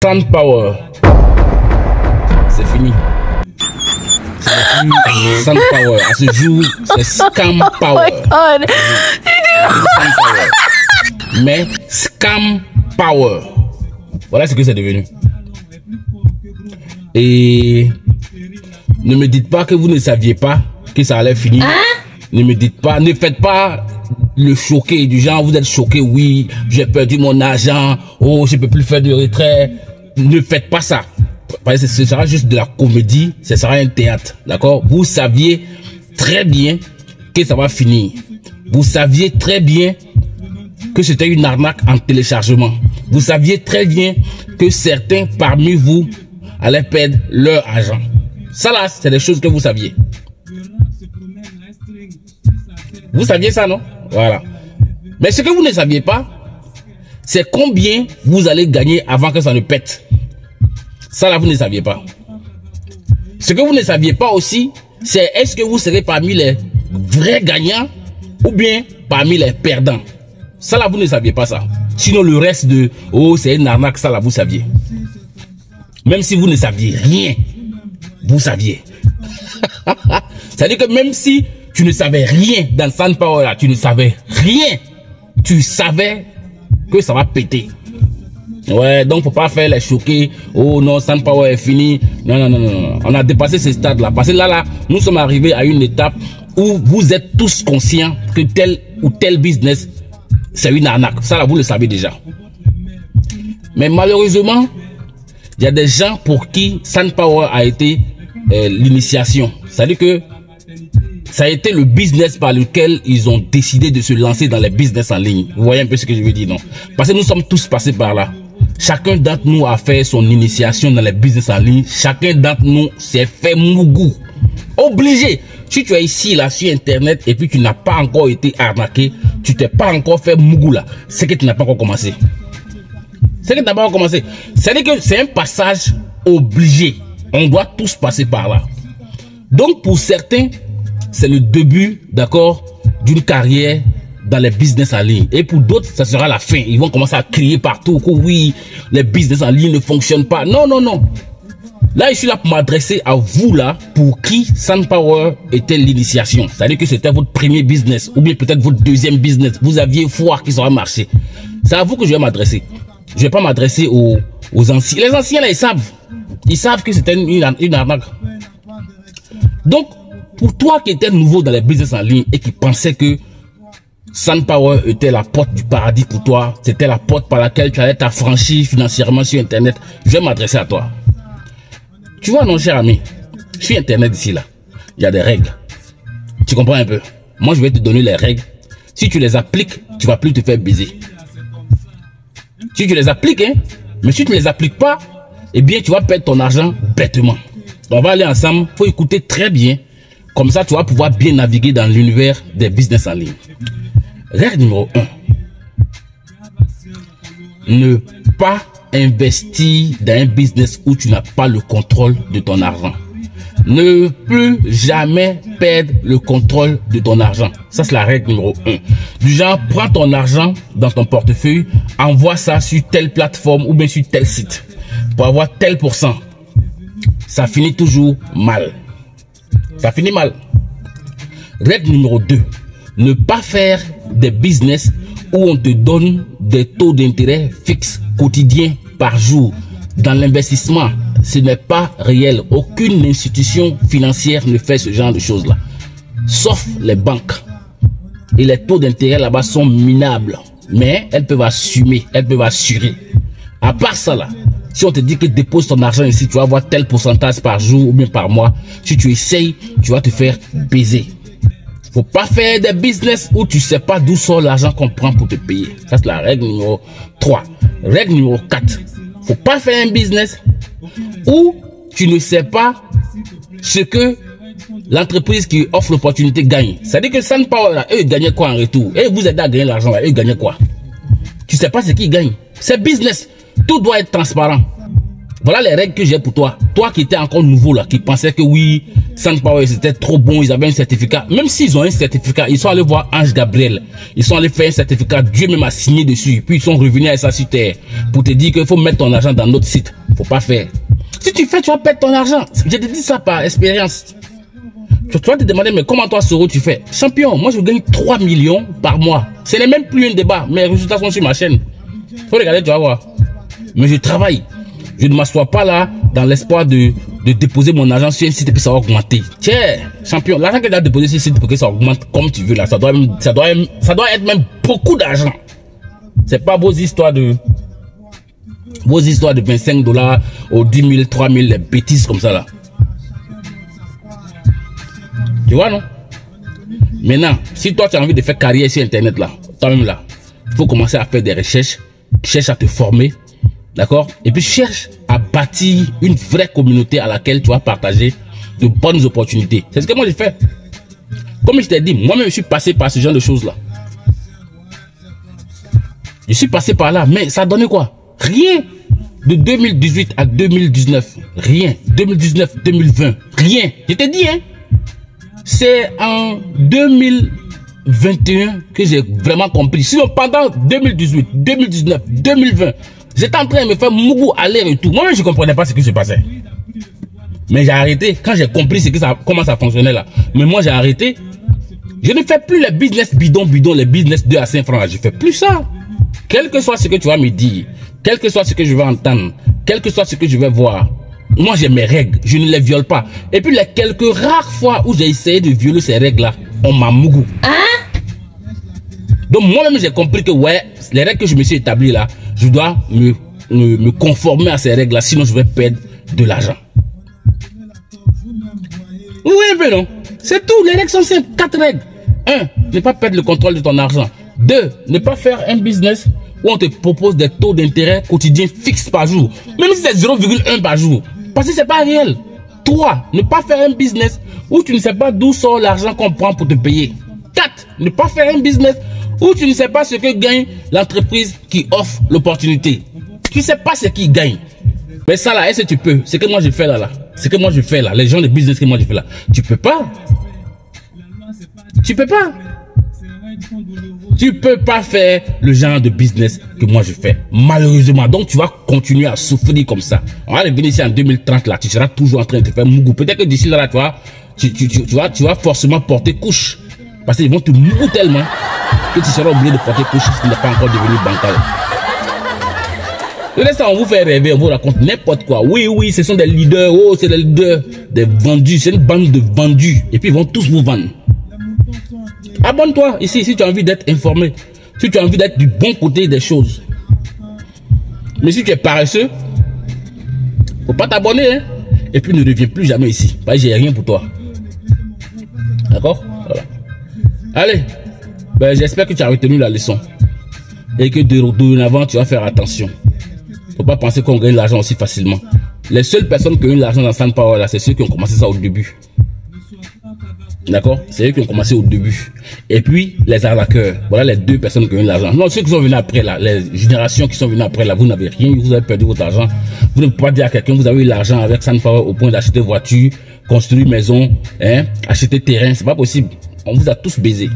SunPower. C'est fini. SunPower. À ce jour, c'est Scam Power. Mais Scam Power. Voilà ce que c'est devenu. Et ne me dites pas que vous ne saviez pas que ça allait finir. Ne me dites pas, ne faites pas le choqué du genre, vous êtes choqué, oui, j'ai perdu mon argent, oh, je peux plus faire de retrait. Ne faites pas ça. Parce que ce sera juste de la comédie, ce sera un théâtre, d'accord? Vous saviez très bien que ça va finir. Vous saviez très bien que c'était une arnaque en téléchargement. Vous saviez très bien que certains parmi vous allaient perdre leur argent. Ça là, c'est des choses que vous saviez. Vous saviez ça, non? Voilà. Mais ce que vous ne saviez pas, c'est combien vous allez gagner avant que ça ne pète. Ça là, vous ne saviez pas. Ce que vous ne saviez pas aussi, c'est est-ce que vous serez parmi les vrais gagnants ou bien parmi les perdants. Ça là, vous ne saviez pas ça. Sinon le reste de, oh, c'est une arnaque, ça là, vous saviez. Même si vous ne saviez rien, vous saviez. C'est-à-dire que même si tu ne savais rien dans SunPower là, tu ne savais rien, tu savais que ça va péter. Ouais, donc faut pas faire les choquer. Oh non, SunPower est fini. Non, non, non, non. On a dépassé ce stade-là. Parce que là, nous sommes arrivés à une étape où vous êtes tous conscients que tel ou tel business, c'est une arnaque. Ça là, vous le savez déjà. Mais malheureusement, il y a des gens pour qui SunPower a été l'initiation. C'est-à-dire que ça a été le business par lequel ils ont décidé de se lancer dans les business en ligne. Vous voyez un peu ce que je veux dire, non? Parce que nous sommes tous passés par là. Chacun d'entre nous a fait son initiation dans les business en ligne. Chacun d'entre nous s'est fait mougou. Obligé. Si tu es ici, là, sur Internet, et puis tu n'as pas encore été arnaqué, tu t'es pas encore fait mougou, là, c'est que tu n'as pas encore commencé. C'est que tu n'as pas encore commencé. C'est-à-dire que c'est un passage obligé. On doit tous passer par là. Donc, pour certains, c'est le début, d'accord, d'une carrière dans les business en ligne. Et pour d'autres, ça sera la fin. Ils vont commencer à crier partout que oui, les business en ligne ne fonctionnent pas. Non, non, non. Là, je suis là pour m'adresser à vous là, pour qui SunPower était l'initiation. C'est-à-dire que c'était votre premier business, ou bien peut-être votre deuxième business. Vous aviez foi que ça va marcher. C'est à vous que je vais m'adresser. Je vais pas m'adresser aux anciens. Les anciens là, ils savent. Ils savent que c'était une arnaque. Donc, pour toi qui étais nouveau dans les business en ligne et qui pensais que SunPower était la porte du paradis pour toi, c'était la porte par laquelle tu allais t'affranchir financièrement sur Internet, je vais m'adresser à toi. Tu vois, non, cher ami, sur Internet ici, là, il y a des règles. Tu comprends un peu? Moi, je vais te donner les règles. Si tu les appliques, tu vas plus te faire baiser. Si tu les appliques, hein, mais si tu ne les appliques pas, eh bien, tu vas perdre ton argent bêtement. On va aller ensemble, il faut écouter très bien. Comme ça, tu vas pouvoir bien naviguer dans l'univers des business en ligne. Règle numéro 1. Ne pas investir dans un business où tu n'as pas le contrôle de ton argent. Ne plus jamais perdre le contrôle de ton argent. Ça, c'est la règle numéro 1. Du genre, prends ton argent dans ton portefeuille, envoie ça sur telle plateforme ou bien sur tel site pour avoir tel pourcent. Ça finit toujours mal. Ça finit mal. Règle numéro 2. Ne pas faire des business où on te donne des taux d'intérêt fixes quotidiens par jour. Dans l'investissement, ce n'est pas réel. Aucune institution financière ne fait ce genre de choses-là. Sauf les banques. Et les taux d'intérêt là-bas sont minables. Mais elles peuvent assumer, elles peuvent assurer. À part ça là, si on te dit que dépose ton argent ici, tu vas avoir tel pourcentage par jour ou bien par mois. Si tu essayes, tu vas te faire baiser. Faut pas faire des business où tu sais pas d'où sort l'argent qu'on prend pour te payer. Ça, c'est la règle numéro 3. Règle numéro 4. Faut pas faire un business où tu ne sais pas ce que l'entreprise qui offre l'opportunité gagne. C'est-à-dire que SunPower, là, eux, ils gagnaient quoi en retour? Et vous aidez à gagner l'argent, eux, ils gagnaient quoi? Tu sais pas ce qu'ils gagnent. C'est business. Tout doit être transparent. Voilà les règles que j'ai pour toi. Toi qui étais encore nouveau là, qui pensais que oui, SunPower, c'était trop bon, ils avaient un certificat. Même s'ils ont un certificat, ils sont allés voir Ange Gabriel. Ils sont allés faire un certificat, Dieu même a signé dessus. Puis ils sont revenus à ça sur terre pour te dire qu'il faut mettre ton argent dans notre site. Faut pas faire. Si tu fais, tu vas perdre ton argent. Je te dis ça par expérience. Tu vas te demander, mais comment toi, Soro, tu fais? Champion, moi je gagne 3 millions par mois. Ce n'est même plus un débat. Mes résultats sont sur ma chaîne. Faut regarder, tu vas voir. Mais je travaille. Je ne m'assois pas là dans l'espoir de déposer mon argent sur un site et puis ça va augmenter. Tiens, champion, l'argent que tu as déposé sur un site pour que ça augmente comme tu veux là, ça doit être même beaucoup d'argent. C'est pas vos histoires de 25 $, ou 10 000, 3 000, les bêtises comme ça là. Tu vois, non? Maintenant, si toi tu as envie de faire carrière sur internet là, toi-même là, il faut commencer à faire des recherches, cherche à te former. D'accord? Et puis cherche à bâtir une vraie communauté à laquelle tu vas partager de bonnes opportunités. C'est ce que moi j'ai fait. Comme je t'ai dit, moi-même je suis passé par ce genre de choses là. Je suis passé par là, mais ça a donné quoi? Rien. De 2018 à 2019, rien. 2019, 2020, rien. Je t'ai dit, hein? C'est en 2021 que j'ai vraiment compris. Sinon, pendant 2018, 2019, 2020, j'étais en train de me faire mougou aller-retour. Moi-même, je ne comprenais pas ce qui se passait. Mais j'ai arrêté. Quand j'ai compris comment ça fonctionnait là. Mais moi, j'ai arrêté. Je ne fais plus les business bidon, les business 2 à 5 francs. Je ne fais plus ça. Quel que soit ce que tu vas me dire, quel que soit ce que je vais entendre, quel que soit ce que je vais voir, moi, j'ai mes règles. Je ne les viole pas. Et puis, les quelques rares fois où j'ai essayé de violer ces règles-là, on m'a mougou. Donc, moi-même, j'ai compris que, ouais, les règles que je me suis établi là, je dois me conformer à ces règles-là, sinon je vais perdre de l'argent. Oui, mais non. C'est tout. Les règles sont simples. 4 règles. 1. Ne pas perdre le contrôle de ton argent. 2. Ne pas faire un business où on te propose des taux d'intérêt quotidiens fixes par jour. Même si c'est 0,1 par jour. Parce que c'est pas réel. 3. Ne pas faire un business où tu ne sais pas d'où sort l'argent qu'on prend pour te payer. 4. Ne pas faire un business où tu ne sais pas ce que gagne l'entreprise qui offre l'opportunité. Tu ne sais pas ce qu'il gagne. Mais ça là, est-ce que tu peux? Ce que moi je fais là, ce que moi je fais là, les gens de business que moi je fais là, tu peux pas. Tu peux pas. Tu peux pas faire le genre de business que moi je fais. Malheureusement. Donc tu vas continuer à souffrir comme ça. On va revenir ici en 2030 là, tu seras toujours en train de te faire mougou. Peut-être que d'ici là, tu vas forcément porter couche. Parce qu'ils vont te mouiller tellement que tu seras obligé de porter couche si tu n'es pas encore devenu bancal. Le reste, on vous fait rêver, on vous raconte n'importe quoi. Oui, oui, ce sont des leaders. Oh, c'est des leaders, des vendus. C'est une bande de vendus. Et puis, ils vont tous vous vendre. Abonne-toi ici si tu as envie d'être informé. Si tu as envie d'être du bon côté des choses. Mais si tu es paresseux, faut pas t'abonner. Hein? Et puis, ne reviens plus jamais ici. Parce que j'ai rien pour toi. D'accord? Voilà. Allez. Ben, j'espère que tu as retenu la leçon. Et que dorénavant, tu vas faire attention. Faut pas penser qu'on gagne l'argent aussi facilement. Les seules personnes qui ont eu l'argent dans SunPower là, c'est ceux qui ont commencé ça au début. D'accord? C'est eux qui ont commencé au début. Et puis, les arnaqueurs. Voilà les 2 personnes qui ont eu l'argent. Non, ceux qui sont venus après là, les générations qui sont venues après là, vous n'avez rien, vous avez perdu votre argent. Vous ne pouvez pas dire à quelqu'un que vous avez eu l'argent avec SunPower au point d'acheter voiture, construire maison, hein, acheter terrain. C'est pas possible. On vous a tous baisé.